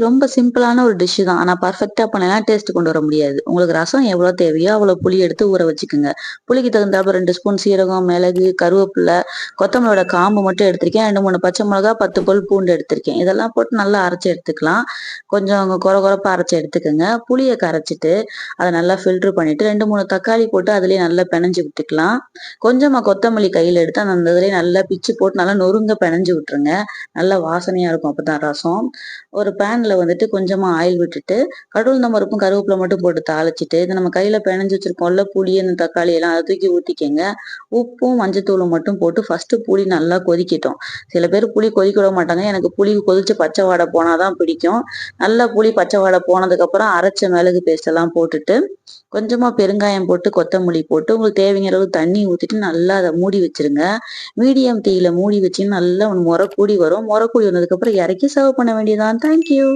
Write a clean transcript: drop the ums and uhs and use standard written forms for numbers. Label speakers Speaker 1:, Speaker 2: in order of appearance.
Speaker 1: ரொம்ப சிம்பிளான ஒரு டிஷ் தான். ஆனா பெர்ஃபெக்ட்டா பண்ணலைன்னா டேஸ்ட் கொண்டு வர முடியாது. உங்களுக்கு ரசம் எவ்வளோ தேவையோ அவ்வளோ புளி எடுத்து ஊற வச்சுக்கோங்க. புளிக்கு தகுந்தாப்புல 2 ஸ்பூன் சீரகம், மிளகு, கருவேப்பிலை, கொத்தமல்லியோட காம்பு மட்டும் எடுத்திருக்கேன். 2, 3 பச்சை மிளகா, 10 பல் பூண்டு எடுத்திருக்கேன். இதெல்லாம் போட்டு நல்லா அரைச்சு எடுத்துக்கலாம். கொஞ்சம் கொரகொரப்பா அரைச்சு எடுத்துக்கங்க. புளிய கரைச்சிட்டு, அத நல்லா ஃபில்டர் பண்ணிட்டு 2, 3 தக்காளி போட்டு அதிலேயே நல்லா பெனஞ்சு விட்டுக்கலாம். கொஞ்சமா கொத்தமல்லி கையில எடுத்து அந்த இதிலேயே நல்லா பிச்சு போட்டு நல்லா நொறுங்க பெனஞ்சு விட்டுருங்க. நல்லா வாசனையா இருக்கும் அப்பதான் ரசம். ஒரு பேன்ல வந்துட்டு கொஞ்சமா ஆயில் விட்டுட்டு, கடுகு பருப்பும் கருவேப்பிலை மட்டும் போட்டு தாளிச்சுட்டு, இத நம்ம கையில பெனஞ்சு வச்சிருக்கோம்ல புளி, அந்த தக்காளி எல்லாம் அத தூக்கி ஊத்திக்கங்க. உப்பும், மஞ்சத்தூளும் மட்டும் போட்டு ஃபர்ஸ்ட் புளி நல்லா கொதிக்கட்டும். சில பேர் புளி கொதிக்க விட மாட்டாங்க. எனக்கு புளி கொதிச்சு பச்சை வாடை போனாதான் பிடிக்கும். நல்லா புளி பச்சை வாடை போனதுக்கப்புறம் அரைச்ச மிளகு பேஸ்ட் எல்லாம் போட்டுட்டு, கொஞ்சமா பெருங்காயம் போட்டு, கொத்தமல்லி போட்டு, உங்களுக்கு தேவைங்கிற அளவு தண்ணி ஊத்திட்டு நல்லா அத மூடி வச்சிருங்க. மீடியம் தீயில மூடி வச்சீங்கன்னா நல்லா நுர கூடி வரும். நுர கூடி வந்ததுக்கப்புறம் இறக்கி சர்வ் பண்ண வேண்டியது தான். Thank you.